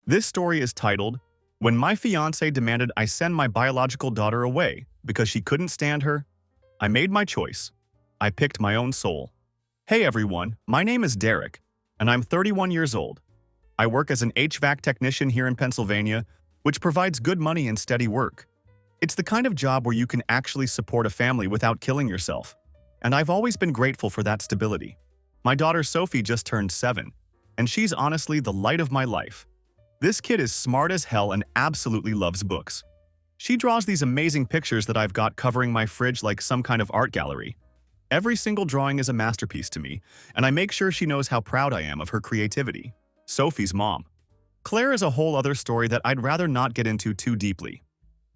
This story is titled, When My Fiancé Demanded I Send My Biological Daughter Away Because She Couldn't Stand Her, I Made My Choice. I Picked My Own Soul. Hey everyone, my name is Derek, and I'm 31 years old. I work as an HVAC technician here in Pennsylvania, which provides good money and steady work. It's the kind of job where you can actually support a family without killing yourself, and I've always been grateful for that stability. My daughter Sophie just turned 7, and she's honestly the light of my life. This kid is smart as hell and absolutely loves books. She draws these amazing pictures that I've got covering my fridge like some kind of art gallery. Every single drawing is a masterpiece to me, and I make sure she knows how proud I am of her creativity. Sophie's mom. Claire is a whole other story that I'd rather not get into too deeply.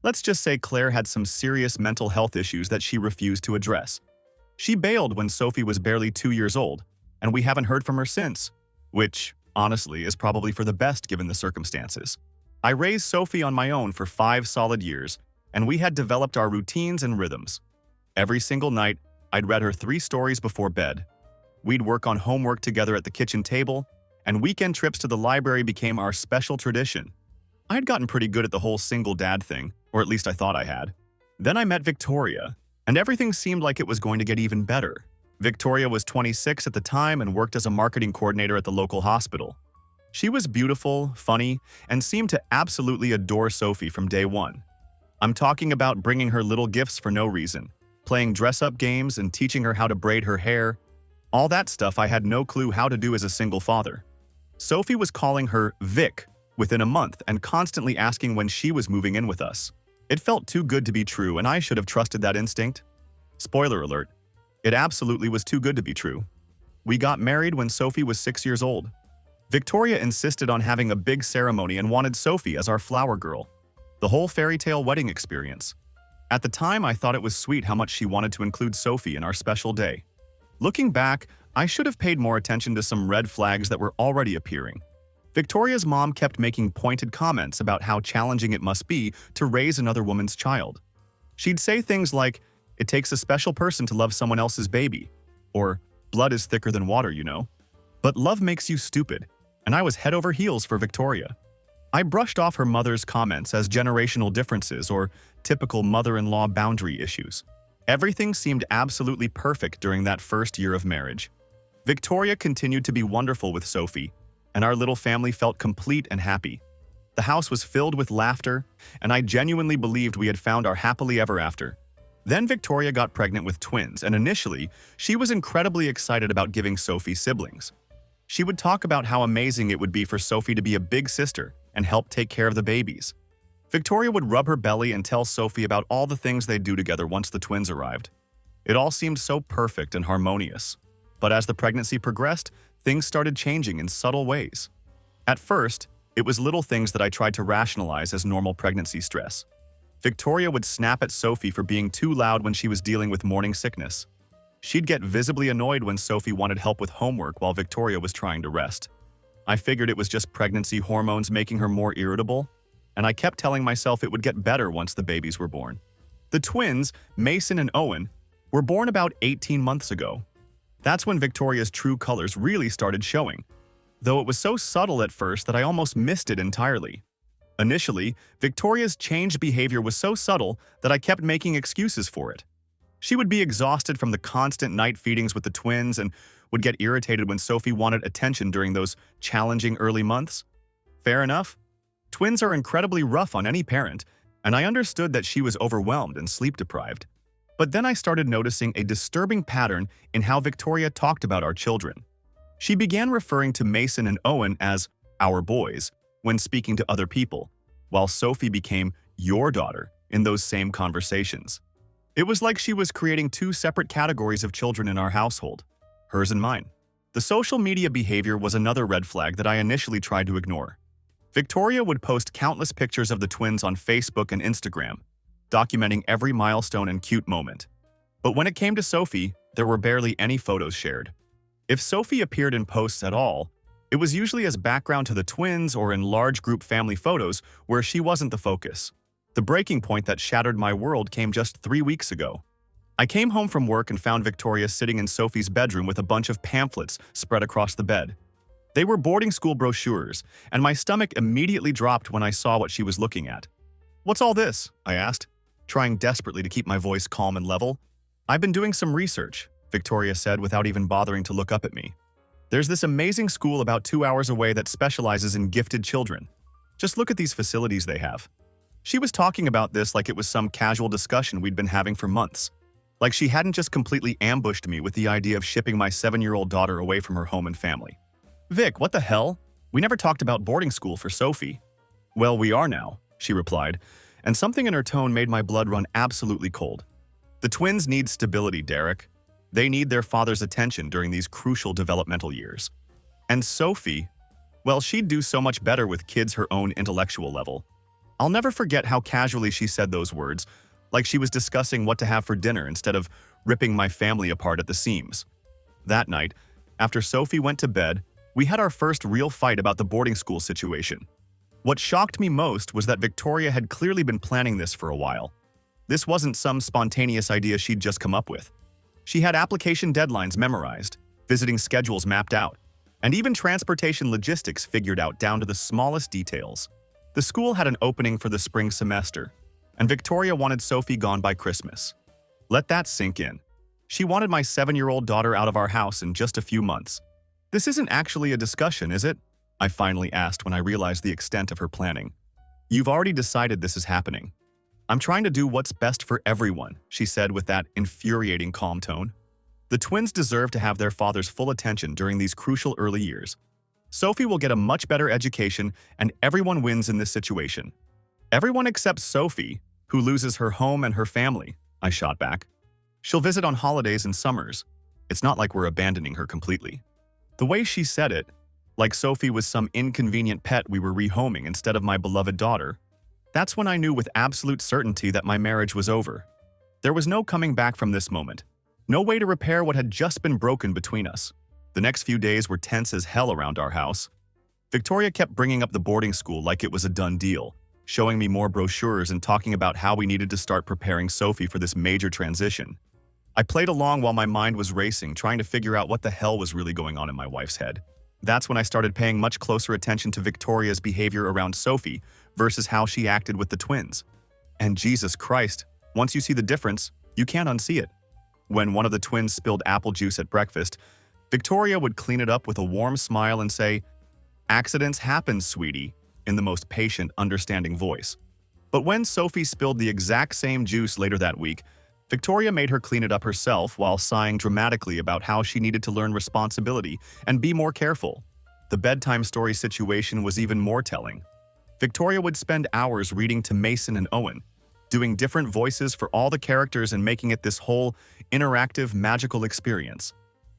Let's just say Claire had some serious mental health issues that she refused to address. She bailed when Sophie was barely 2 years old, and we haven't heard from her since, which, honestly, is probably for the best given the circumstances. I raised Sophie on my own for 5 solid years, and we had developed our routines and rhythms. Every single night, I'd read her 3 stories before bed. We'd work on homework together at the kitchen table, and weekend trips to the library became our special tradition. I had gotten pretty good at the whole single dad thing, or at least I thought I had. Then I met Victoria, and everything seemed like it was going to get even better. Victoria was 26 at the time and worked as a marketing coordinator at the local hospital. She was beautiful, funny, and seemed to absolutely adore Sophie from day one. I'm talking about bringing her little gifts for no reason, playing dress-up games and teaching her how to braid her hair. All that stuff I had no clue how to do as a single father. Sophie was calling her Vic within a month and constantly asking when she was moving in with us. It felt too good to be true, and I should have trusted that instinct. Spoiler alert, it absolutely was too good to be true. We got married when Sophie was 6 years old. Victoria insisted on having a big ceremony and wanted Sophie as our flower girl. The whole fairy tale wedding experience. At the time, I thought it was sweet how much she wanted to include Sophie in our special day. Looking back, I should have paid more attention to some red flags that were already appearing. Victoria's mom kept making pointed comments about how challenging it must be to raise another woman's child. She'd say things like, "It takes a special person to love someone else's baby," or "Blood is thicker than water, you know." But love makes you stupid, and I was head over heels for Victoria. I brushed off her mother's comments as generational differences or typical mother-in-law boundary issues. Everything seemed absolutely perfect during that first year of marriage. Victoria continued to be wonderful with Sophie, and our little family felt complete and happy. The house was filled with laughter, and I genuinely believed we had found our happily ever after. Then Victoria got pregnant with twins, and initially, she was incredibly excited about giving Sophie siblings. She would talk about how amazing it would be for Sophie to be a big sister and help take care of the babies. Victoria would rub her belly and tell Sophie about all the things they'd do together once the twins arrived. It all seemed so perfect and harmonious. But as the pregnancy progressed, things started changing in subtle ways. At first, it was little things that I tried to rationalize as normal pregnancy stress. Victoria would snap at Sophie for being too loud when she was dealing with morning sickness. She'd get visibly annoyed when Sophie wanted help with homework while Victoria was trying to rest. I figured it was just pregnancy hormones making her more irritable, and I kept telling myself it would get better once the babies were born. The twins, Mason and Owen, were born about 18 months ago. That's when Victoria's true colors really started showing, though it was so subtle at first that I almost missed it entirely. Initially, Victoria's changed behavior was so subtle that I kept making excuses for it. She would be exhausted from the constant night feedings with the twins and would get irritated when Sophie wanted attention during those challenging early months. Fair enough. Twins are incredibly rough on any parent, and I understood that she was overwhelmed and sleep-deprived. But then I started noticing a disturbing pattern in how Victoria talked about our children. She began referring to Mason and Owen as "our boys" when speaking to other people, while Sophie became "your daughter" in those same conversations. It was like she was creating 2 separate categories of children in our household, hers and mine. The social media behavior was another red flag that I initially tried to ignore. Victoria would post countless pictures of the twins on Facebook and Instagram, documenting every milestone and cute moment. But when it came to Sophie, there were barely any photos shared. If Sophie appeared in posts at all, it was usually as background to the twins or in large group family photos where she wasn't the focus. The breaking point that shattered my world came just 3 weeks ago. I came home from work and found Victoria sitting in Sophie's bedroom with a bunch of pamphlets spread across the bed. They were boarding school brochures, and my stomach immediately dropped when I saw what she was looking at. "What's all this?" I asked, trying desperately to keep my voice calm and level. "I've been doing some research," Victoria said without even bothering to look up at me. "There's this amazing school about 2 hours away that specializes in gifted children. Just look at these facilities they have." She was talking about this like it was some casual discussion we'd been having for months. Like she hadn't just completely ambushed me with the idea of shipping my 7-year-old daughter away from her home and family. "Vic, what the hell? We never talked about boarding school for Sophie." "Well, we are now," she replied, and something in her tone made my blood run absolutely cold. "The twins need stability, Derek. They need their father's attention during these crucial developmental years. And Sophie, well, she'd do so much better with kids her own intellectual level." I'll never forget how casually she said those words, like she was discussing what to have for dinner instead of ripping my family apart at the seams. That night, after Sophie went to bed, we had our first real fight about the boarding school situation. What shocked me most was that Victoria had clearly been planning this for a while. This wasn't some spontaneous idea she'd just come up with. She had application deadlines memorized, visiting schedules mapped out, and even transportation logistics figured out down to the smallest details. The school had an opening for the spring semester, and Victoria wanted Sophie gone by Christmas. Let that sink in. She wanted my 7-year-old daughter out of our house in just a few months. "This isn't actually a discussion, is it?" I finally asked when I realized the extent of her planning. "You've already decided this is happening. I'm trying to do what's best for everyone," she said with that infuriating calm tone. "The twins deserve to have their father's full attention during these crucial early years. Sophie will get a much better education, and everyone wins in this situation." "Everyone except Sophie, who loses her home and her family," I shot back. "She'll visit on holidays and summers. It's not like we're abandoning her completely." The way she said it, like Sophie was some inconvenient pet we were rehoming instead of my beloved daughter, that's when I knew with absolute certainty that my marriage was over. There was no coming back from this moment. No way to repair what had just been broken between us. The next few days were tense as hell around our house. Victoria kept bringing up the boarding school like it was a done deal, showing me more brochures and talking about how we needed to start preparing Sophie for this major transition. I played along while my mind was racing, trying to figure out what the hell was really going on in my wife's head. That's when I started paying much closer attention to Victoria's behavior around Sophie versus how she acted with the twins. And Jesus Christ, once you see the difference, you can't unsee it. When one of the twins spilled apple juice at breakfast, Victoria would clean it up with a warm smile and say, "Accidents happen, sweetie," in the most patient, understanding voice. But when Sophie spilled the exact same juice later that week, Victoria made her clean it up herself while sighing dramatically about how she needed to learn responsibility and be more careful. The bedtime story situation was even more telling. Victoria would spend hours reading to Mason and Owen, doing different voices for all the characters and making it this whole interactive, magical experience.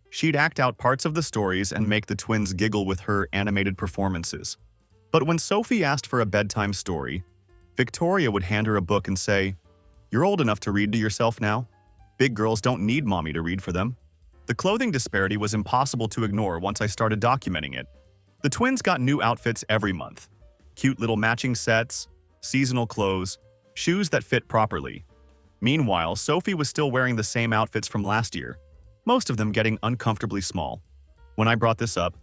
She'd act out parts of the stories and make the twins giggle with her animated performances. But when Sophie asked for a bedtime story, Victoria would hand her a book and say, "You're old enough to read to yourself now. Big girls don't need mommy to read for them." The clothing disparity was impossible to ignore once I started documenting it. The twins got new outfits every month. Cute little matching sets, seasonal clothes, shoes that fit properly. Meanwhile, Sophie was still wearing the same outfits from last year, most of them getting uncomfortably small. When I brought this up,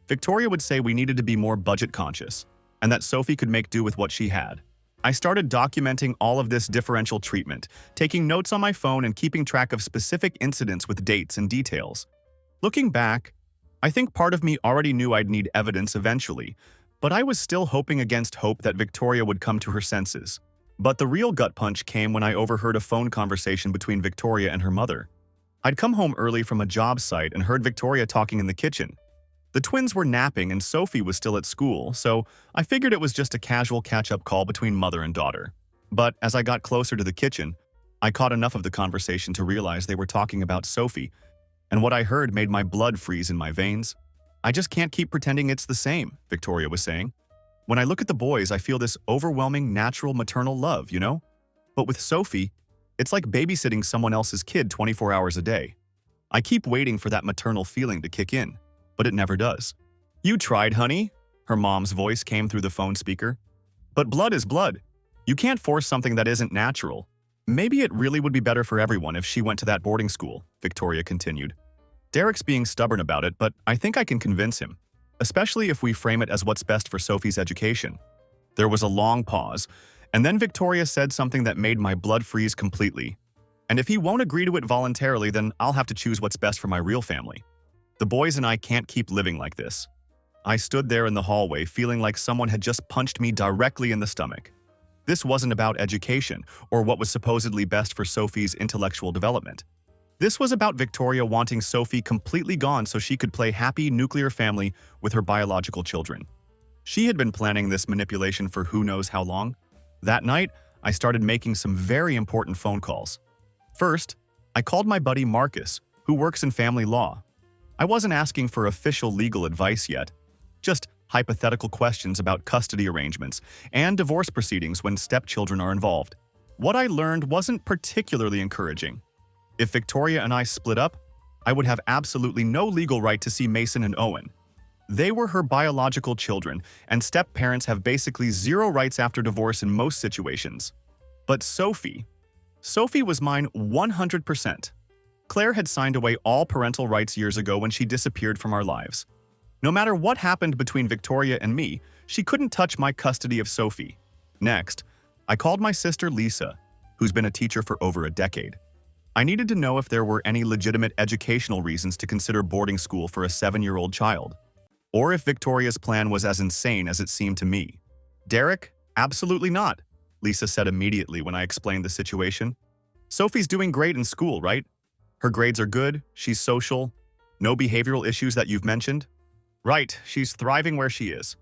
Victoria would say we needed to be more budget conscious, and that Sophie could make do with what she had. I started documenting all of this differential treatment, taking notes on my phone and keeping track of specific incidents with dates and details. Looking back, I think part of me already knew I'd need evidence eventually, but I was still hoping against hope that Victoria would come to her senses. But the real gut punch came when I overheard a phone conversation between Victoria and her mother. I'd come home early from a job site and heard Victoria talking in the kitchen. The twins were napping and Sophie was still at school, so I figured it was just a casual catch-up call between mother and daughter. But as I got closer to the kitchen, I caught enough of the conversation to realize they were talking about Sophie, and what I heard made my blood freeze in my veins. "I just can't keep pretending it's the same," Victoria was saying. "When I look at the boys, I feel this overwhelming natural maternal love, you know? But with Sophie, it's like babysitting someone else's kid 24 hours a day. I keep waiting for that maternal feeling to kick in, but it never does." "You tried, honey," her mom's voice came through the phone speaker. "But blood is blood. You can't force something that isn't natural. Maybe it really would be better for everyone if she went to that boarding school," Victoria continued. "Derek's being stubborn about it, but I think I can convince him. especially if we frame it as what's best for Sophie's education. There was a long pause, and then Victoria said something that made my blood freeze completely. And if he won't agree to it voluntarily, then I'll have to choose what's best for my real family. The boys and I can't keep living like this. I stood there in the hallway feeling like someone had just punched me directly in the stomach. This wasn't about education or what was supposedly best for Sophie's intellectual development. This was about Victoria wanting Sophie completely gone so she could play happy nuclear family with her biological children. She had been planning this manipulation for who knows how long. That night, I started making some very important phone calls. First, I called my buddy Marcus, who works in family law. I wasn't asking for official legal advice yet, just hypothetical questions about custody arrangements and divorce proceedings when stepchildren are involved. What I learned wasn't particularly encouraging. If Victoria and I split up, I would have absolutely no legal right to see Mason and Owen. They were her biological children, and step-parents have basically zero rights after divorce in most situations. But Sophie was mine 100%. Claire had signed away all parental rights years ago when she disappeared from our lives. No matter what happened between Victoria and me, she couldn't touch my custody of Sophie. Next, I called my sister Lisa, who's been a teacher for over a decade. I needed to know if there were any legitimate educational reasons to consider boarding school for a 7-year-old child, or if Victoria's plan was as insane as it seemed to me. Derek, absolutely not, Lisa said immediately when I explained the situation. Sophie's doing great in school, right? Her grades are good, she's social, no behavioral issues that you've mentioned? Right, she's thriving where she is.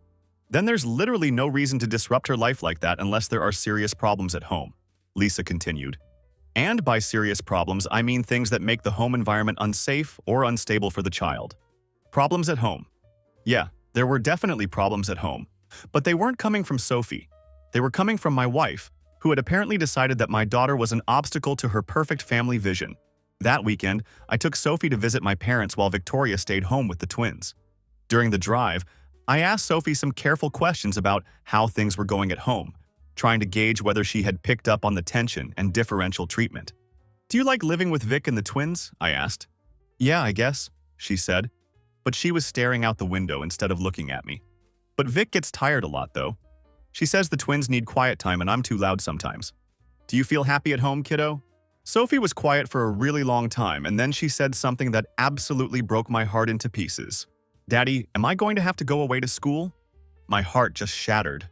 Then there's literally no reason to disrupt her life like that unless there are serious problems at home, Lisa continued. And by serious problems, I mean things that make the home environment unsafe or unstable for the child. Problems at home. Yeah, there were definitely problems at home, but they weren't coming from Sophie. They were coming from my wife, who had apparently decided that my daughter was an obstacle to her perfect family vision. That weekend, I took Sophie to visit my parents while Victoria stayed home with the twins. During the drive, I asked Sophie some careful questions about how things were going at home, trying to gauge whether she had picked up on the tension and differential treatment. "Do you like living with Vic and the twins?" I asked. "Yeah, I guess," she said, but she was staring out the window instead of looking at me. "But Vic gets tired a lot, though. She says the twins need quiet time and I'm too loud sometimes. Do you feel happy at home, kiddo?" Sophie was quiet for a really long time, and then she said something that absolutely broke my heart into pieces. "Daddy, am I going to have to go away to school?" My heart just shattered.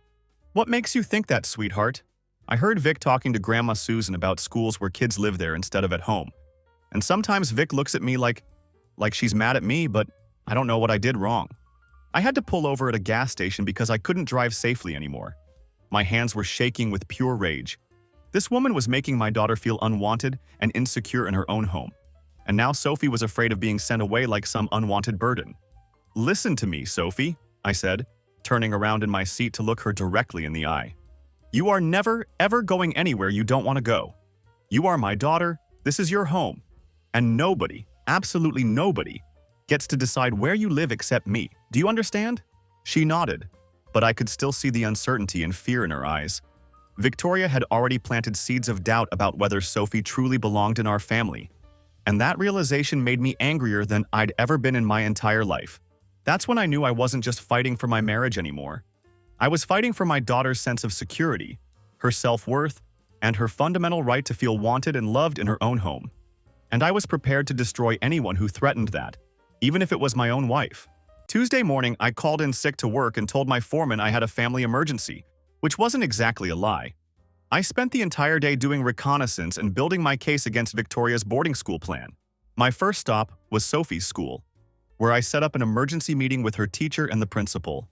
"What makes you think that, sweetheart?" I heard Vic talking to Grandma Susan about schools where kids live there instead of at home. And sometimes Vic looks at me like she's mad at me, but I don't know what I did wrong. I had to pull over at a gas station because I couldn't drive safely anymore. My hands were shaking with pure rage. This woman was making my daughter feel unwanted and insecure in her own home. And now Sophie was afraid of being sent away like some unwanted burden. "Listen to me, Sophie," I said, turning around in my seat to look her directly in the eye. "You are never, ever going anywhere you don't want to go. You are my daughter, this is your home, and nobody, absolutely nobody, gets to decide where you live except me. Do you understand?" She nodded, but I could still see the uncertainty and fear in her eyes. Victoria had already planted seeds of doubt about whether Sophie truly belonged in our family, and that realization made me angrier than I'd ever been in my entire life. That's when I knew I wasn't just fighting for my marriage anymore. I was fighting for my daughter's sense of security, her self-worth, and her fundamental right to feel wanted and loved in her own home. And I was prepared to destroy anyone who threatened that, even if it was my own wife. Tuesday morning, I called in sick to work and told my foreman I had a family emergency, which wasn't exactly a lie. I spent the entire day doing reconnaissance and building my case against Victoria's boarding school plan. My first stop was Sophie's school, where I set up an emergency meeting with her teacher and the principal.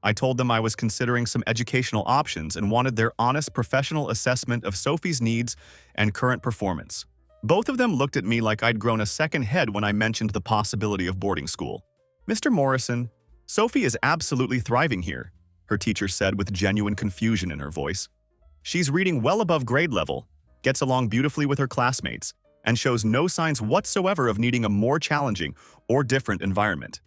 I told them I was considering some educational options and wanted their honest professional assessment of Sophie's needs and current performance. Both of them looked at me like I'd grown a second head when I mentioned the possibility of boarding school. "Mr. Morrison, Sophie is absolutely thriving here," her teacher said with genuine confusion in her voice. "She's reading well above grade level, gets along beautifully with her classmates, and shows no signs whatsoever of needing a more challenging or different environment.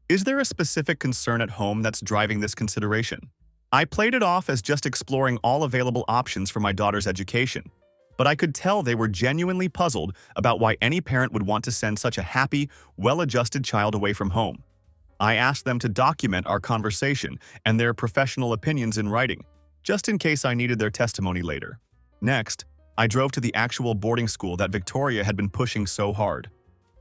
Is there a specific concern at home that's driving this consideration?" I played it off as just exploring all available options for my daughter's education, but I could tell they were genuinely puzzled about why any parent would want to send such a happy, well-adjusted child away from home. I asked them to document our conversation and their professional opinions in writing, just in case I needed their testimony later. Next, I drove to the actual boarding school that Victoria had been pushing so hard.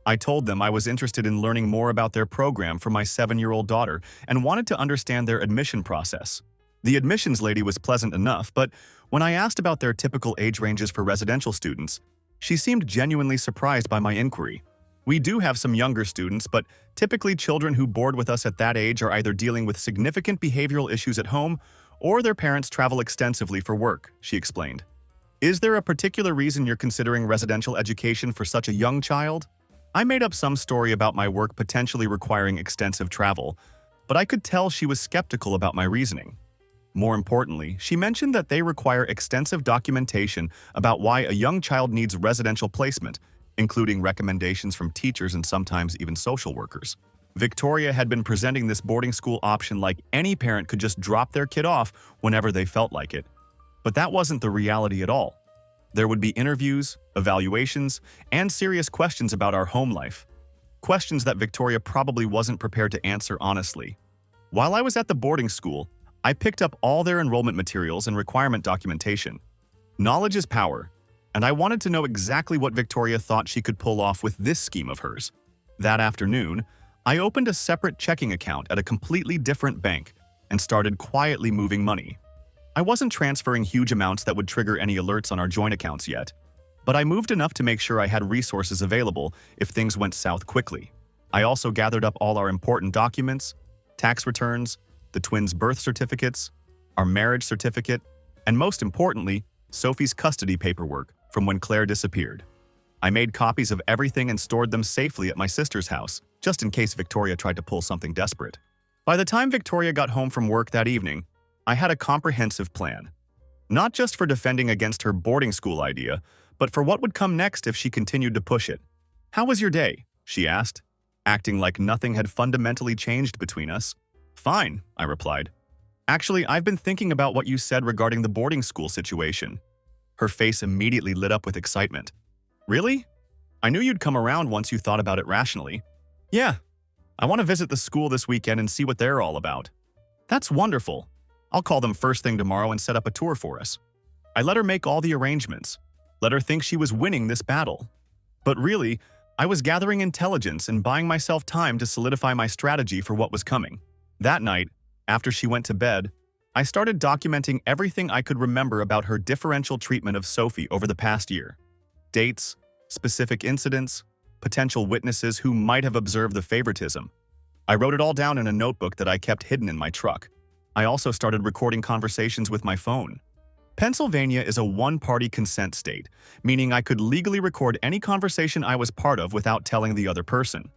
I told them I was interested in learning more about their program for my 7-year-old daughter and wanted to understand their admission process. The admissions lady was pleasant enough, but when I asked about their typical age ranges for residential students, she seemed genuinely surprised by my inquiry. We do have some younger students, but typically children who board with us at that age are either dealing with significant behavioral issues at home or their parents travel extensively for work, she explained. Is there a particular reason you're considering residential education for such a young child? I made up some story about my work potentially requiring extensive travel, but I could tell she was skeptical about my reasoning. More importantly, she mentioned that they require extensive documentation about why a young child needs residential placement, including recommendations from teachers and sometimes even social workers. Victoria had been presenting this boarding school option like any parent could just drop their kid off whenever they felt like it. But that wasn't the reality at all. There would be interviews, evaluations, and serious questions about our home life. Questions that Victoria probably wasn't prepared to answer honestly. While I was at the boarding school, I picked up all their enrollment materials and requirement documentation. Knowledge is power, and I wanted to know exactly what Victoria thought she could pull off with this scheme of hers. That afternoon, I opened a separate checking account at a completely different bank and started quietly moving money. I wasn't transferring huge amounts that would trigger any alerts on our joint accounts yet, but I moved enough to make sure I had resources available if things went south quickly. I also gathered up all our important documents, tax returns, the twins' birth certificates, our marriage certificate, and most importantly, Sophie's custody paperwork from when Claire disappeared. I made copies of everything and stored them safely at my sister's house, just in case Victoria tried to pull something desperate. By the time Victoria got home from work that evening, I had a comprehensive plan. Not just for defending against her boarding school idea, but for what would come next if she continued to push it. "How was your day?" she asked, acting like nothing had fundamentally changed between us. "Fine," I replied. "Actually, I've been thinking about what you said regarding the boarding school situation." Her face immediately lit up with excitement. "Really? I knew you'd come around once you thought about it rationally." "Yeah, I want to visit the school this weekend and see what they're all about." "That's wonderful. I'll call them first thing tomorrow and set up a tour for us." I let her make all the arrangements, let her think she was winning this battle. But really, I was gathering intelligence and buying myself time to solidify my strategy for what was coming. That night, after she went to bed, I started documenting everything I could remember about her differential treatment of Sophie over the past year. Dates, specific incidents, potential witnesses who might have observed the favoritism. I wrote it all down in a notebook that I kept hidden in my truck. I also started recording conversations with my phone. Pennsylvania is a one-party consent state, meaning I could legally record any conversation I was part of without telling the other person.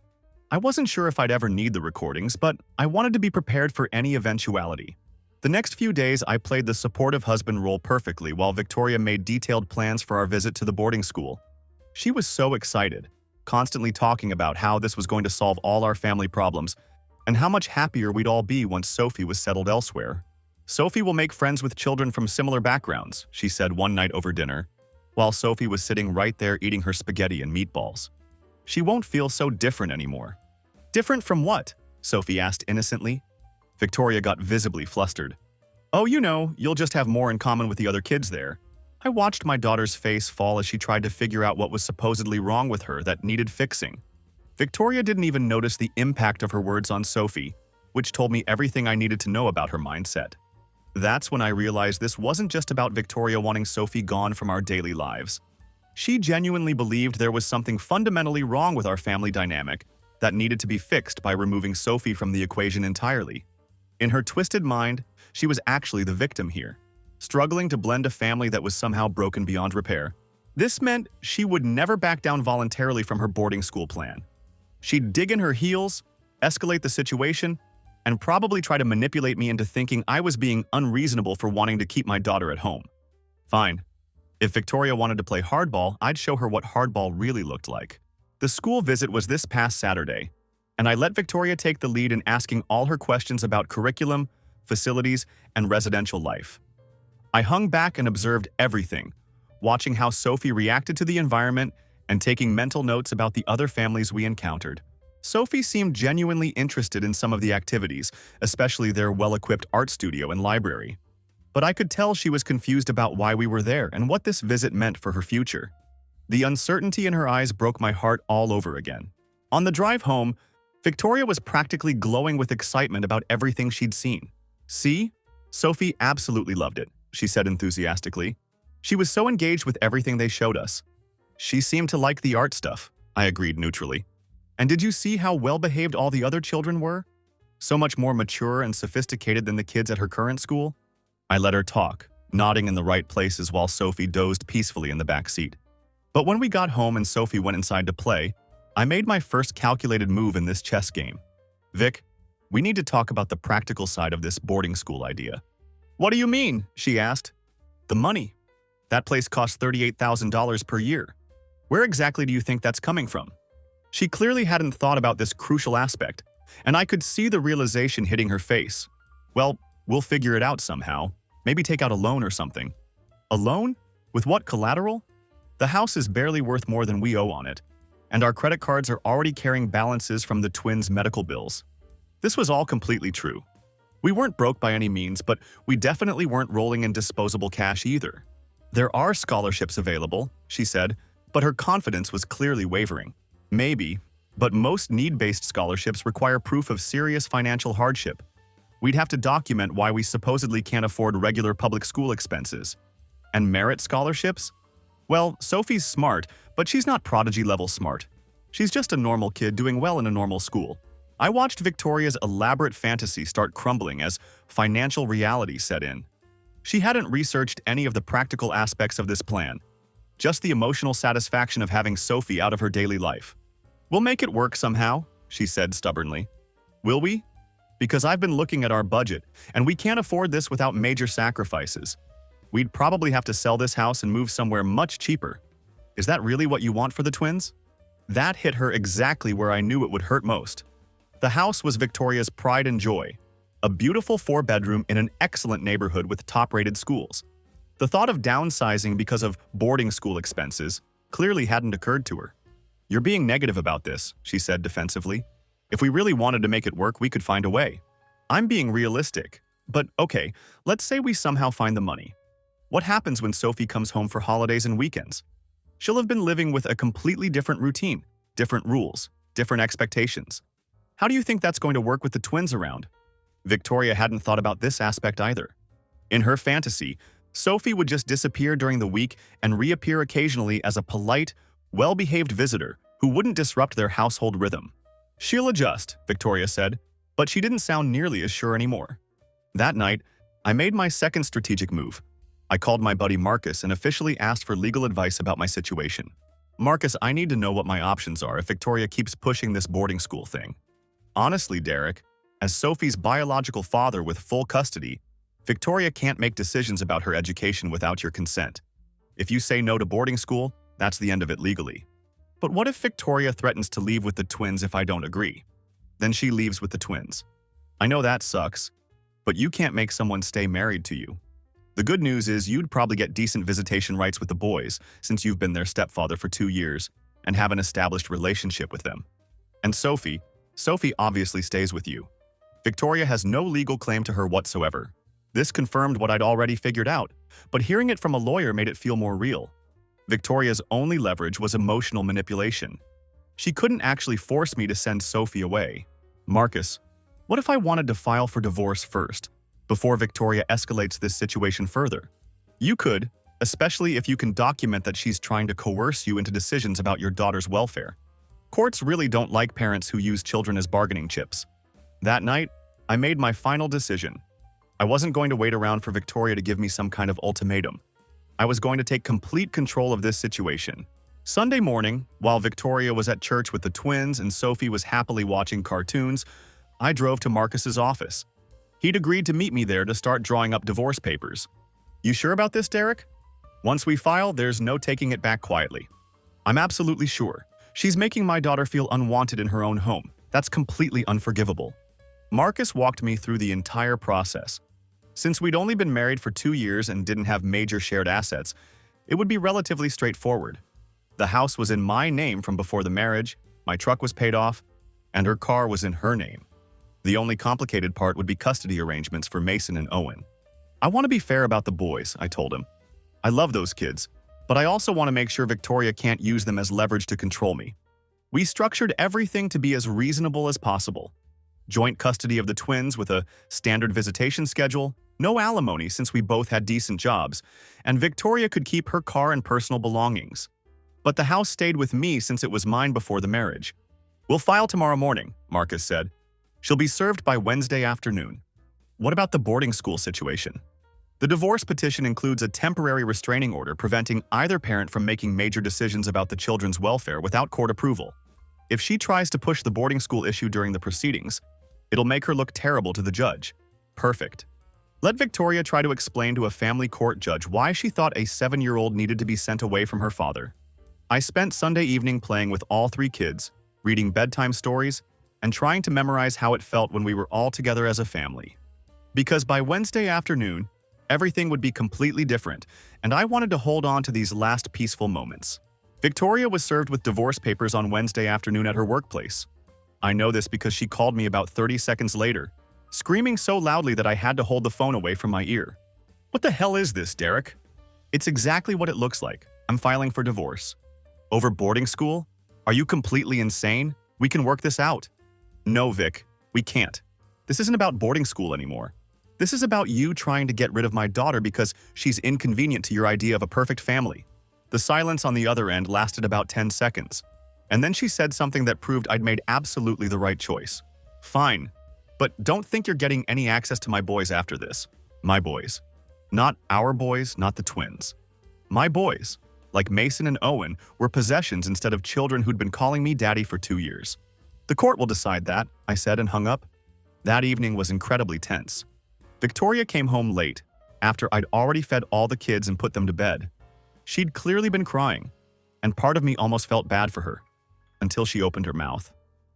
I wasn't sure if I'd ever need the recordings, but I wanted to be prepared for any eventuality. The next few days, I played the supportive husband role perfectly while Victoria made detailed plans for our visit to the boarding school. She was so excited, constantly talking about how this was going to solve all our family problems and how much happier we'd all be once Sophie was settled elsewhere. "Sophie will make friends with children from similar backgrounds," she said one night over dinner, while Sophie was sitting right there eating her spaghetti and meatballs. "She won't feel so different anymore." "Different from what?" Sophie asked innocently. Victoria got visibly flustered. "Oh, you'll just have more in common with the other kids there." I watched my daughter's face fall as she tried to figure out what was supposedly wrong with her that needed fixing. Victoria didn't even notice the impact of her words on Sophie, which told me everything I needed to know about her mindset. That's when I realized this wasn't just about Victoria wanting Sophie gone from our daily lives. She genuinely believed there was something fundamentally wrong with our family dynamic that needed to be fixed by removing Sophie from the equation entirely. In her twisted mind, she was actually the victim here, struggling to blend a family that was somehow broken beyond repair. This meant she would never back down voluntarily from her boarding school plan. She'd dig in her heels, escalate the situation, and probably try to manipulate me into thinking I was being unreasonable for wanting to keep my daughter at home. Fine. If Victoria wanted to play hardball, I'd show her what hardball really looked like. The school visit was this past Saturday, and I let Victoria take the lead in asking all her questions about curriculum, facilities, and residential life. I hung back and observed everything, watching how Sophie reacted to the environment and taking mental notes about the other families we encountered. Sophie seemed genuinely interested in some of the activities, especially their well-equipped art studio and library. But I could tell she was confused about why we were there and what this visit meant for her future. The uncertainty in her eyes broke my heart all over again. On the drive home, Victoria was practically glowing with excitement about everything she'd seen. "See? Sophie absolutely loved it," she said enthusiastically. "She was so engaged with everything they showed us." "She seemed to like the art stuff," I agreed neutrally. "And did you see how well-behaved all the other children were? So much more mature and sophisticated than the kids at her current school?" I let her talk, nodding in the right places while Sophie dozed peacefully in the back seat. But when we got home and Sophie went inside to play, I made my first calculated move in this chess game. "Vic, we need to talk about the practical side of this boarding school idea." "What do you mean?" she asked. "The money. That place costs $38,000 per year. Where exactly do you think that's coming from?" She clearly hadn't thought about this crucial aspect, and I could see the realization hitting her face. "Well, we'll figure it out somehow. Maybe take out a loan or something." "A loan? With what collateral?" "The house is barely worth more than we owe on it, and our credit cards are already carrying balances from the twins' medical bills." This was all completely true. We weren't broke by any means, but we definitely weren't rolling in disposable cash either. "There are scholarships available," she said, but her confidence was clearly wavering. "Maybe, but most need-based scholarships require proof of serious financial hardship. We'd have to document why we supposedly can't afford regular public school expenses. And merit scholarships? Well, Sophie's smart, but she's not prodigy-level smart. She's just a normal kid doing well in a normal school." I watched Victoria's elaborate fantasy start crumbling as financial reality set in. She hadn't researched any of the practical aspects of this plan, just the emotional satisfaction of having Sophie out of her daily life. "We'll make it work somehow," she said stubbornly. "Will we? Because I've been looking at our budget, and we can't afford this without major sacrifices. We'd probably have to sell this house and move somewhere much cheaper. Is that really what you want for the twins?" That hit her exactly where I knew it would hurt most. The house was Victoria's pride and joy, a beautiful 4-bedroom in an excellent neighborhood with top-rated schools. The thought of downsizing because of boarding school expenses clearly hadn't occurred to her. "You're being negative about this," she said defensively. "If we really wanted to make it work, we could find a way." "I'm being realistic. But okay, let's say we somehow find the money. What happens when Sophie comes home for holidays and weekends? She'll have been living with a completely different routine, different rules, different expectations. How do you think that's going to work with the twins around?" Victoria hadn't thought about this aspect either. In her fantasy, Sophie would just disappear during the week and reappear occasionally as a polite, well-behaved visitor who wouldn't disrupt their household rhythm. "She'll adjust," Victoria said, but she didn't sound nearly as sure anymore. That night, I made my second strategic move. I called my buddy Marcus and officially asked for legal advice about my situation. "Marcus, I need to know what my options are if Victoria keeps pushing this boarding school thing." Honestly, Derek, as Sophie's biological father with full custody, Victoria can't make decisions about her education without your consent. If you say no to boarding school, that's the end of it legally. But what if Victoria threatens to leave with the twins if I don't agree? Then she leaves with the twins. I know that sucks, but you can't make someone stay married to you. The good news is you'd probably get decent visitation rights with the boys since you've been their stepfather for 2 years and have an established relationship with them. And Sophie obviously stays with you. Victoria has no legal claim to her whatsoever. This confirmed what I'd already figured out, but hearing it from a lawyer made it feel more real. Victoria's only leverage was emotional manipulation. She couldn't actually force me to send Sophie away. "Marcus, what if I wanted to file for divorce first, before Victoria escalates this situation further?" "You could, especially if you can document that she's trying to coerce you into decisions about your daughter's welfare. Courts really don't like parents who use children as bargaining chips." That night, I made my final decision. I wasn't going to wait around for Victoria to give me some kind of ultimatum. I was going to take complete control of this situation. Sunday morning, while Victoria was at church with the twins and Sophie was happily watching cartoons, I drove to Marcus's office. He'd agreed to meet me there to start drawing up divorce papers. "You sure about this, Derek? Once we file, there's no taking it back quietly." "I'm absolutely sure. She's making my daughter feel unwanted in her own home. That's completely unforgivable." Marcus walked me through the entire process. Since we'd only been married for 2 years and didn't have major shared assets, it would be relatively straightforward. The house was in my name from before the marriage, my truck was paid off, and her car was in her name. The only complicated part would be custody arrangements for Mason and Owen. I want to be fair about the boys, I told him. I love those kids, but I also want to make sure Victoria can't use them as leverage to control me. We structured everything to be as reasonable as possible. Joint custody of the twins with a standard visitation schedule, no alimony since we both had decent jobs, and Victoria could keep her car and personal belongings. But the house stayed with me since it was mine before the marriage. We'll file tomorrow morning, Marcus said. She'll be served by Wednesday afternoon. What about the boarding school situation? The divorce petition includes a temporary restraining order preventing either parent from making major decisions about the children's welfare without court approval. If she tries to push the boarding school issue during the proceedings, it'll make her look terrible to the judge. Perfect. Let Victoria try to explain to a family court judge why she thought a 7-year-old needed to be sent away from her father. I spent Sunday evening playing with all 3 kids, reading bedtime stories, and trying to memorize how it felt when we were all together as a family. Because by Wednesday afternoon, everything would be completely different, and I wanted to hold on to these last peaceful moments. Victoria was served with divorce papers on Wednesday afternoon at her workplace. I know this because she called me about 30 seconds later, screaming so loudly that I had to hold the phone away from my ear. What the hell is this, Derek? It's exactly what it looks like. I'm filing for divorce. Over boarding school? Are you completely insane? We can work this out. No, Vic, we can't. This isn't about boarding school anymore. This is about you trying to get rid of my daughter because she's inconvenient to your idea of a perfect family. The silence on the other end lasted about 10 seconds, and then she said something that proved I'd made absolutely the right choice. Fine, but don't think you're getting any access to my boys after this. My boys. Not our boys, not the twins. My boys, like Mason and Owen, were possessions instead of children who'd been calling me daddy for 2 years. The court will decide that, I said and hung up. That evening was incredibly tense. Victoria came home late, after I'd already fed all the kids and put them to bed. She'd clearly been crying, and part of me almost felt bad for her, until she opened her mouth.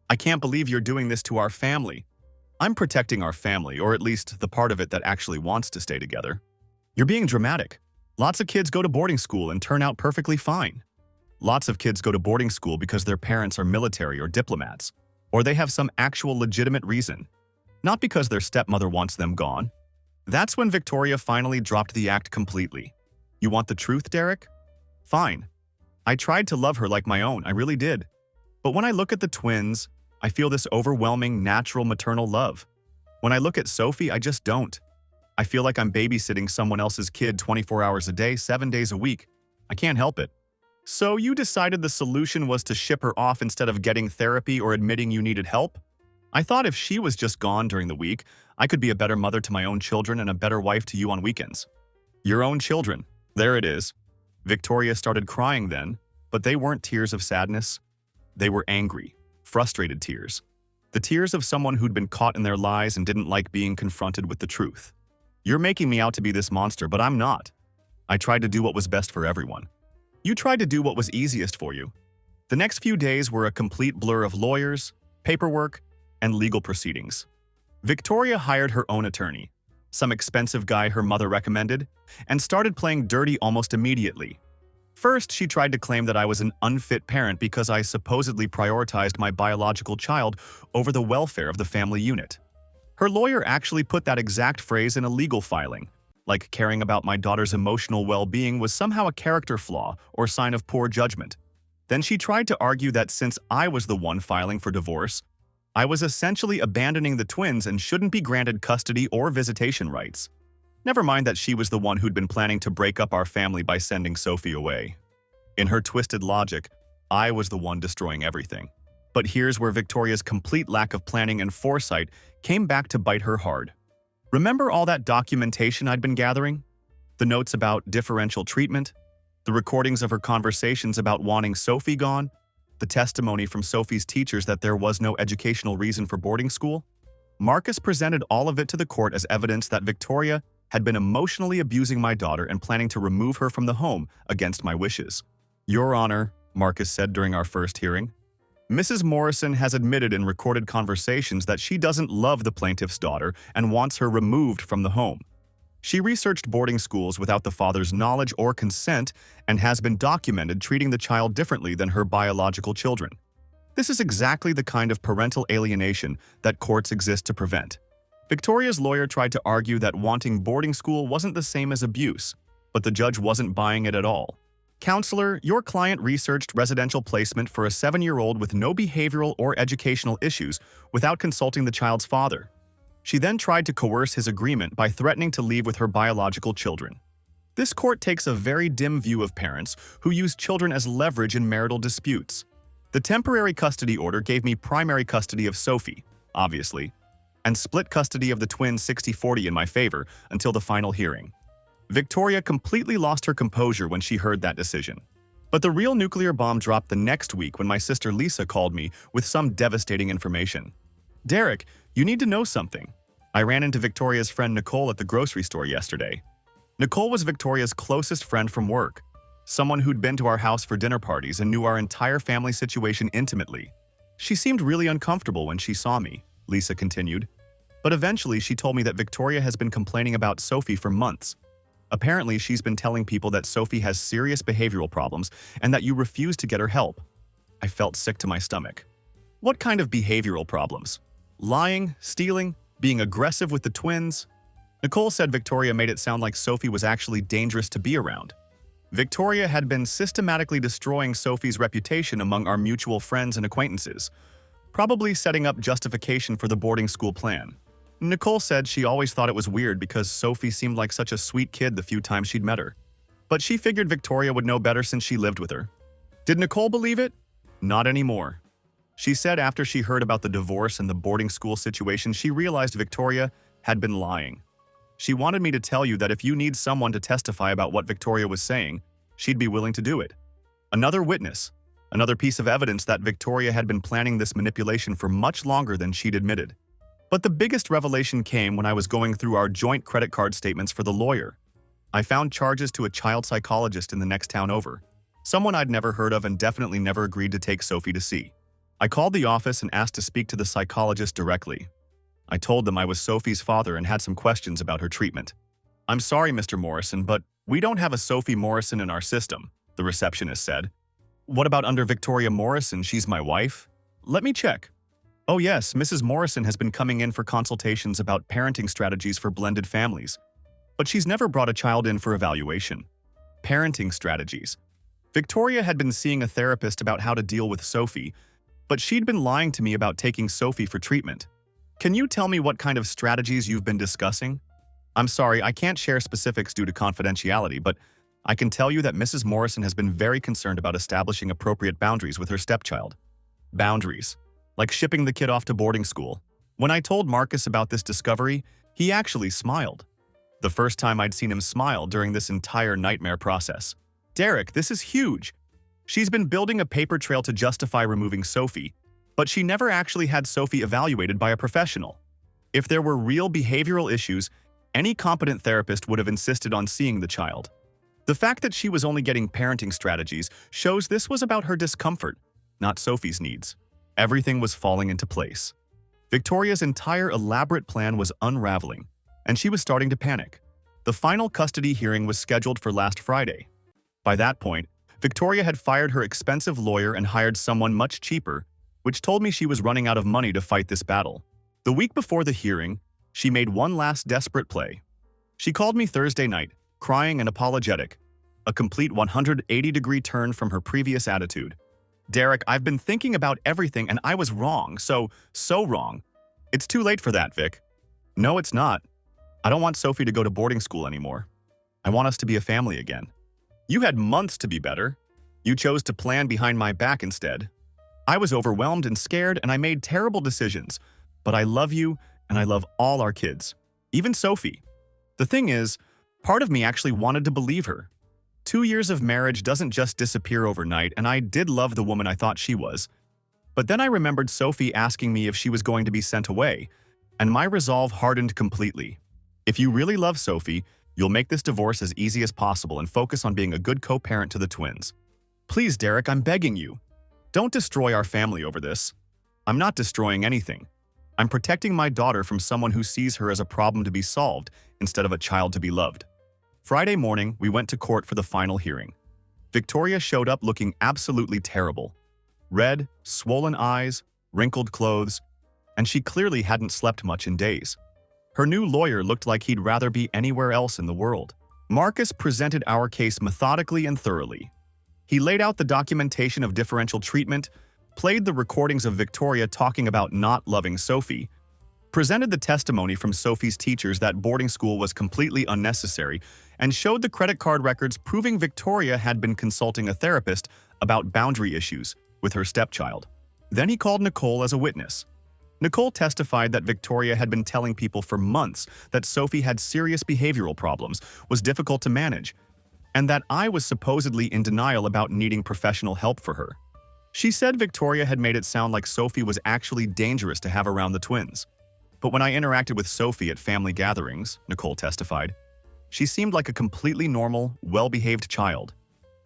I can't believe you're doing this to our family. I'm protecting our family, or at least the part of it that actually wants to stay together. You're being dramatic. Lots of kids go to boarding school and turn out perfectly fine. Lots of kids go to boarding school because their parents are military or diplomats, or they have some actual legitimate reason, not because their stepmother wants them gone. That's when Victoria finally dropped the act completely. You want the truth, Derek? Fine. I tried to love her like my own, I really did. But when I look at the twins, I feel this overwhelming, natural maternal love. When I look at Sophie, I just don't. I feel like I'm babysitting someone else's kid 24 hours a day, 7 days a week. I can't help it. So you decided the solution was to ship her off instead of getting therapy or admitting you needed help? I thought if she was just gone during the week, I could be a better mother to my own children and a better wife to you on weekends. Your own children. There it is. Victoria started crying then, but they weren't tears of sadness. They were angry, frustrated tears. The tears of someone who'd been caught in their lies and didn't like being confronted with the truth. You're making me out to be this monster, but I'm not. I tried to do what was best for everyone. You tried to do what was easiest for you. The next few days were a complete blur of lawyers, paperwork, and legal proceedings. Victoria hired her own attorney, some expensive guy her mother recommended, and started playing dirty almost immediately. First, she tried to claim that I was an unfit parent because I supposedly prioritized my biological child over the welfare of the family unit. Her lawyer actually put that exact phrase in a legal filing, like caring about my daughter's emotional well-being was somehow a character flaw or sign of poor judgment. Then she tried to argue that since I was the one filing for divorce, I was essentially abandoning the twins and shouldn't be granted custody or visitation rights. Never mind that she was the one who'd been planning to break up our family by sending Sophie away. In her twisted logic, I was the one destroying everything. But here's where Victoria's complete lack of planning and foresight came back to bite her hard. Remember all that documentation I'd been gathering? The notes about differential treatment? The recordings of her conversations about wanting Sophie gone? The testimony from Sophie's teachers that there was no educational reason for boarding school? Marcus presented all of it to the court as evidence that Victoria had been emotionally abusing my daughter and planning to remove her from the home against my wishes. Your Honor, Marcus said during our first hearing, Mrs. Morrison has admitted in recorded conversations that she doesn't love the plaintiff's daughter and wants her removed from the home. She researched boarding schools without the father's knowledge or consent and has been documented treating the child differently than her biological children. This is exactly the kind of parental alienation that courts exist to prevent. Victoria's lawyer tried to argue that wanting boarding school wasn't the same as abuse, but the judge wasn't buying it at all. Counselor, your client researched residential placement for a 7-year-old with no behavioral or educational issues without consulting the child's father. She then tried to coerce his agreement by threatening to leave with her biological children. This court takes a very dim view of parents who use children as leverage in marital disputes. The temporary custody order gave me primary custody of Sophie, obviously, and split custody of the twins 60-40 in my favor until the final hearing. Victoria completely lost her composure when she heard that decision. But the real nuclear bomb dropped the next week when my sister Lisa called me with some devastating information. Derek, you need to know something. I ran into Victoria's friend Nicole at the grocery store yesterday. Nicole was Victoria's closest friend from work, someone who'd been to our house for dinner parties and knew our entire family situation intimately. She seemed really uncomfortable when she saw me, Lisa continued. But eventually she told me that Victoria has been complaining about Sophie for months. Apparently, she's been telling people that Sophie has serious behavioral problems and that you refuse to get her help. I felt sick to my stomach. What kind of behavioral problems? Lying, stealing, being aggressive with the twins? Nicole said Victoria made it sound like Sophie was actually dangerous to be around. Victoria had been systematically destroying Sophie's reputation among our mutual friends and acquaintances, probably setting up justification for the boarding school plan. Nicole said she always thought it was weird because Sophie seemed like such a sweet kid the few times she'd met her. But she figured Victoria would know better since she lived with her. Did Nicole believe it? Not anymore. She said after she heard about the divorce and the boarding school situation, she realized Victoria had been lying. She wanted me to tell you that if you need someone to testify about what Victoria was saying, she'd be willing to do it. Another witness, another piece of evidence that Victoria had been planning this manipulation for much longer than she'd admitted. But the biggest revelation came when I was going through our joint credit card statements for the lawyer. I found charges to a child psychologist in the next town over, someone I'd never heard of and definitely never agreed to take Sophie to see. I called the office and asked to speak to the psychologist directly. I told them I was Sophie's father and had some questions about her treatment. "I'm sorry, Mr. Morrison, but we don't have a Sophie Morrison in our system," the receptionist said. "What about under Victoria Morrison? She's my wife?" "Let me check." "Oh yes, Mrs. Morrison has been coming in for consultations about parenting strategies for blended families, but she's never brought a child in for evaluation." Parenting strategies. Victoria had been seeing a therapist about how to deal with Sophie, but she'd been lying to me about taking Sophie for treatment. "Can you tell me what kind of strategies you've been discussing?" "I'm sorry, I can't share specifics due to confidentiality, but I can tell you that Mrs. Morrison has been very concerned about establishing appropriate boundaries with her stepchild." Boundaries. Like shipping the kid off to boarding school. When I told Marcus about this discovery, he actually smiled. The first time I'd seen him smile during this entire nightmare process. "Derek, this is huge. She's been building a paper trail to justify removing Sophie, but she never actually had Sophie evaluated by a professional. If there were real behavioral issues, any competent therapist would have insisted on seeing the child. The fact that she was only getting parenting strategies shows this was about her discomfort, not Sophie's needs. Everything was falling into place. Victoria's entire elaborate plan was unraveling, and she was starting to panic. The final custody hearing was scheduled for last Friday. By that point, Victoria had fired her expensive lawyer and hired someone much cheaper, which told me she was running out of money to fight this battle. The week before the hearing, she made one last desperate play. She called me Thursday night, crying and apologetic, a complete 180-degree turn from her previous attitude. "Derek, I've been thinking about everything and I was wrong, so wrong. It's too late for that, Vic." "No, it's not. I don't want Sophie to go to boarding school anymore. I want us to be a family again. You had months to be better. You chose to plan behind my back instead. I was overwhelmed and scared and I made terrible decisions, but I love you and I love all our kids, even Sophie." The thing is, part of me actually wanted to believe her. 2 years of marriage doesn't just disappear overnight, and I did love the woman I thought she was. But then I remembered Sophie asking me if she was going to be sent away, and my resolve hardened completely. If you really love Sophie, you'll make this divorce as easy as possible and focus on being a good co-parent to the twins. Please, Derek, I'm begging you. Don't destroy our family over this. I'm not destroying anything. I'm protecting my daughter from someone who sees her as a problem to be solved instead of a child to be loved. Friday morning, we went to court for the final hearing. Victoria showed up looking absolutely terrible. red, swollen eyes, wrinkled clothes, and she clearly hadn't slept much in days. Her new lawyer looked like he'd rather be anywhere else in the world. Marcus presented our case methodically and thoroughly. He laid out the documentation of differential treatment, played the recordings of Victoria talking about not loving Sophie, presented the testimony from Sophie's teachers that boarding school was completely unnecessary, and showed the credit card records proving Victoria had been consulting a therapist about boundary issues with her stepchild. Then he called Nicole as a witness. Nicole testified that Victoria had been telling people for months that Sophie had serious behavioral problems, was difficult to manage, and that I was supposedly in denial about needing professional help for her. She said Victoria had made it sound like Sophie was actually dangerous to have around the twins. But when I interacted with Sophie at family gatherings, Nicole testified, she seemed like a completely normal, well-behaved child.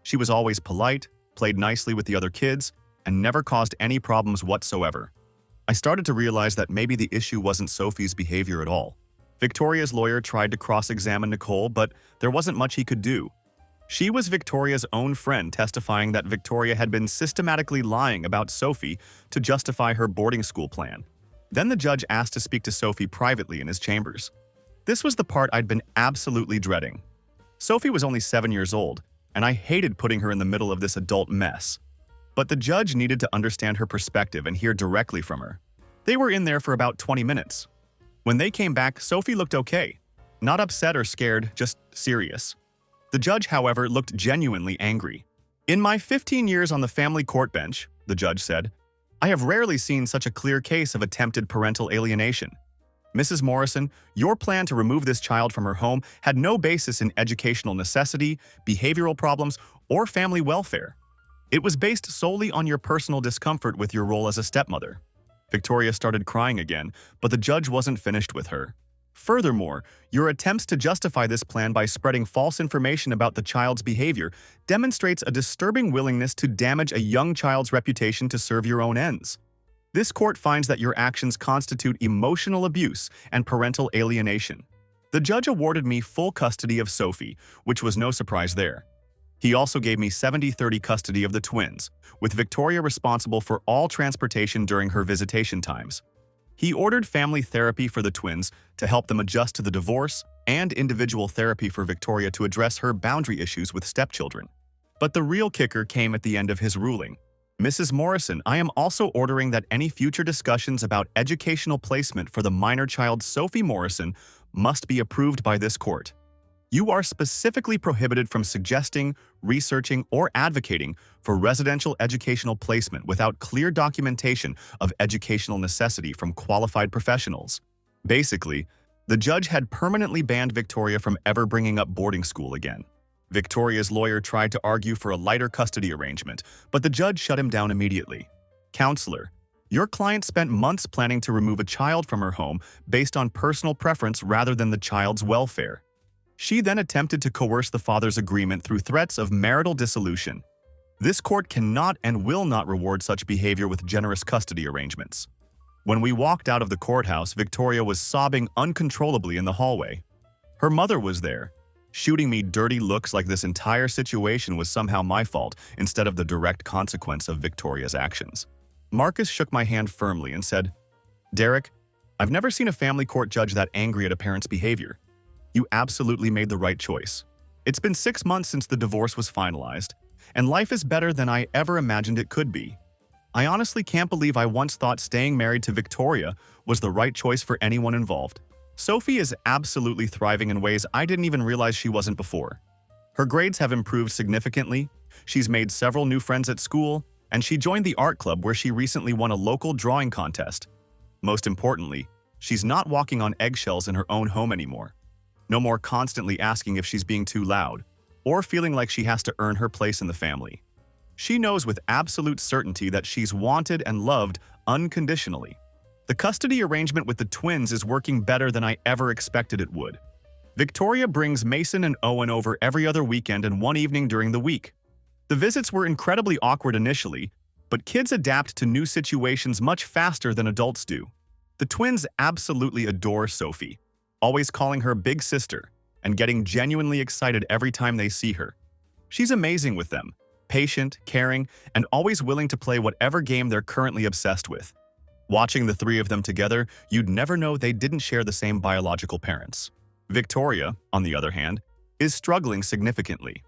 She was always polite, played nicely with the other kids, and never caused any problems whatsoever. I started to realize that maybe the issue wasn't Sophie's behavior at all. Victoria's lawyer tried to cross-examine Nicole, but there wasn't much he could do. She was Victoria's own friend testifying that Victoria had been systematically lying about Sophie to justify her boarding school plan. Then the judge asked to speak to Sophie privately in his chambers. This was the part I'd been absolutely dreading. Sophie was only 7 years old, and I hated putting her in the middle of this adult mess. But the judge needed to understand her perspective and hear directly from her. They were in there for about 20 minutes. When they came back, Sophie looked okay. Not upset or scared, just serious. The judge, however, looked genuinely angry. "In my 15 years on the family court bench," the judge said, "I have rarely seen such a clear case of attempted parental alienation. Mrs. Morrison, your plan to remove this child from her home had no basis in educational necessity, behavioral problems, or family welfare. It was based solely on your personal discomfort with your role as a stepmother." Victoria started crying again, but the judge wasn't finished with her. "Furthermore, your attempts to justify this plan by spreading false information about the child's behavior demonstrates a disturbing willingness to damage a young child's reputation to serve your own ends. This court finds that your actions constitute emotional abuse and parental alienation." The judge awarded me full custody of Sophie, which was no surprise there. He also gave me 70-30 custody of the twins, with Victoria responsible for all transportation during her visitation times. He ordered family therapy for the twins to help them adjust to the divorce and individual therapy for Victoria to address her boundary issues with stepchildren. But the real kicker came at the end of his ruling. "Mrs. Morrison, I am also ordering that any future discussions about educational placement for the minor child Sophie Morrison must be approved by this court. You are specifically prohibited from suggesting, researching, or advocating for residential educational placement without clear documentation of educational necessity from qualified professionals." Basically, the judge had permanently banned Victoria from ever bringing up boarding school again. Victoria's lawyer tried to argue for a lighter custody arrangement, but the judge shut him down immediately. "Counselor, your client spent months planning to remove a child from her home based on personal preference rather than the child's welfare. She then attempted to coerce the father's agreement through threats of marital dissolution. This court cannot and will not reward such behavior with generous custody arrangements." When we walked out of the courthouse, Victoria was sobbing uncontrollably in the hallway. Her mother was there, shooting me dirty looks like this entire situation was somehow my fault instead of the direct consequence of Victoria's actions. Marcus shook my hand firmly and said, "Derek, I've never seen a family court judge that angry at a parent's behavior. You absolutely made the right choice. It's been 6 months since the divorce was finalized, and life is better than I ever imagined it could be. I honestly can't believe I once thought staying married to Victoria was the right choice for anyone involved. Sophie is absolutely thriving in ways I didn't even realize she wasn't before. Her grades have improved significantly, she's made several new friends at school, and she joined the art club where she recently won a local drawing contest. Most importantly, she's not walking on eggshells in her own home anymore. No more constantly asking if she's being too loud, or feeling like she has to earn her place in the family. She knows with absolute certainty that she's wanted and loved unconditionally. The custody arrangement with the twins is working better than I ever expected it would. Victoria brings Mason and Owen over every other weekend and one evening during the week. The visits were incredibly awkward initially, but kids adapt to new situations much faster than adults do. The twins absolutely adore Sophie, always calling her big sister and getting genuinely excited every time they see her. She's amazing with them, patient, caring, and always willing to play whatever game they're currently obsessed with. Watching the three of them together, you'd never know they didn't share the same biological parents. Victoria, on the other hand, is struggling significantly.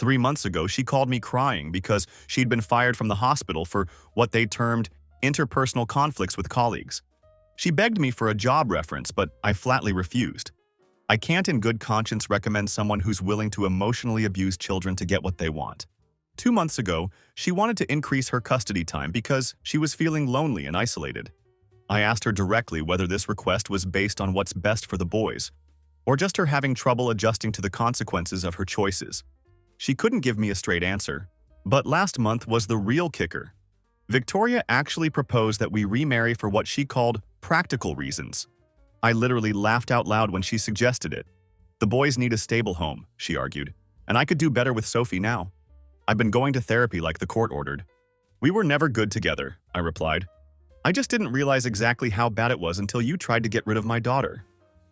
3 months ago, she called me crying because she'd been fired from the hospital for what they termed interpersonal conflicts with colleagues. She begged me for a job reference, but I flatly refused. I can't in good conscience recommend someone who's willing to emotionally abuse children to get what they want. 2 months ago, she wanted to increase her custody time because she was feeling lonely and isolated. I asked her directly whether this request was based on what's best for the boys, or just her having trouble adjusting to the consequences of her choices. She couldn't give me a straight answer, but last month was the real kicker. Victoria actually proposed that we remarry for what she called practical reasons. I literally laughed out loud when she suggested it. The boys need a stable home, she argued, and I could do better with Sophie now. I've been going to therapy like the court ordered. We were never good together, I replied. I just didn't realize exactly how bad it was until you tried to get rid of my daughter.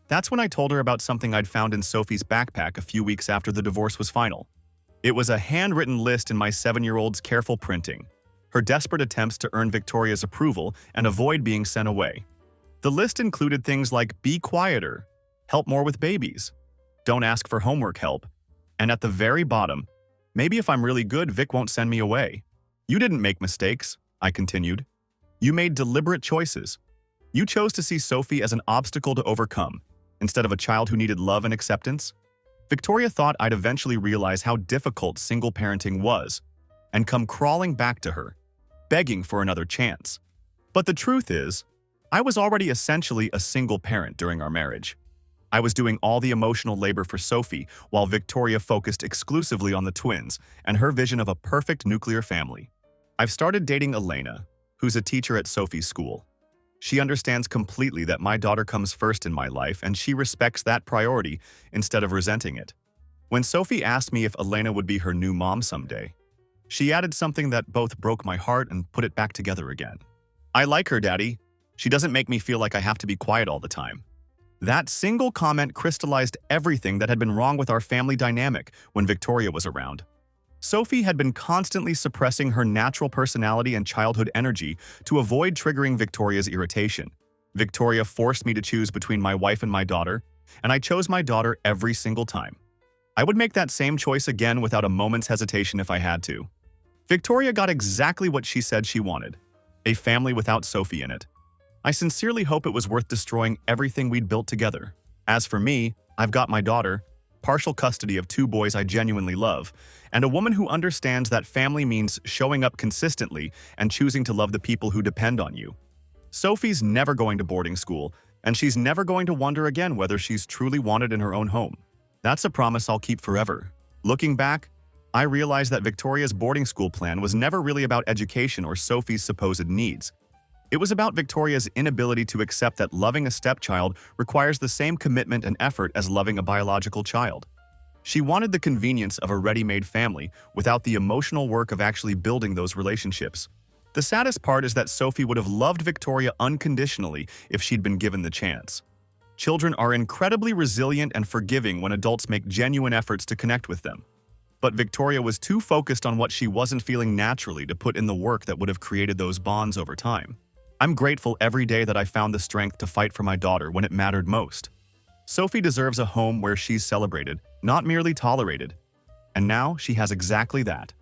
That's when I told her about something I'd found in Sophie's backpack a few weeks after the divorce was final. It was a handwritten list in my 7-year-old's careful printing, her desperate attempts to earn Victoria's approval and avoid being sent away. The list included things like be quieter, help more with babies, don't ask for homework help, and at the very bottom, maybe if I'm really good, Vic won't send me away. You didn't make mistakes, I continued. You made deliberate choices. You chose to see Sophie as an obstacle to overcome, instead of a child who needed love and acceptance. Victoria thought I'd eventually realize how difficult single parenting was, and come crawling back to her, begging for another chance. But the truth is, I was already essentially a single parent during our marriage. I was doing all the emotional labor for Sophie, while Victoria focused exclusively on the twins and her vision of a perfect nuclear family. I've started dating Elena, who's a teacher at Sophie's school. She understands completely that my daughter comes first in my life, and she respects that priority instead of resenting it. When Sophie asked me if Elena would be her new mom someday, she added something that both broke my heart and put it back together again. I like her, Daddy. She doesn't make me feel like I have to be quiet all the time. That single comment crystallized everything that had been wrong with our family dynamic when Victoria was around. Sophie had been constantly suppressing her natural personality and childhood energy to avoid triggering Victoria's irritation. Victoria forced me to choose between my wife and my daughter, and I chose my daughter every single time. I would make that same choice again without a moment's hesitation if I had to. Victoria got exactly what she said she wanted, a family without Sophie in it. I sincerely hope it was worth destroying everything we'd built together. As for me, I've got my daughter, partial custody of 2 boys I genuinely love, and a woman who understands that family means showing up consistently and choosing to love the people who depend on you. Sophie's never going to boarding school, and she's never going to wonder again whether she's truly wanted in her own home. That's a promise I'll keep forever. Looking back, I realized that Victoria's boarding school plan was never really about education or Sophie's supposed needs. It was about Victoria's inability to accept that loving a stepchild requires the same commitment and effort as loving a biological child. She wanted the convenience of a ready-made family without the emotional work of actually building those relationships. The saddest part is that Sophie would have loved Victoria unconditionally if she'd been given the chance. Children are incredibly resilient and forgiving when adults make genuine efforts to connect with them. But Victoria was too focused on what she wasn't feeling naturally to put in the work that would have created those bonds over time. I'm grateful every day that I found the strength to fight for my daughter when it mattered most. Sophie deserves a home where she's celebrated, not merely tolerated. And now she has exactly that.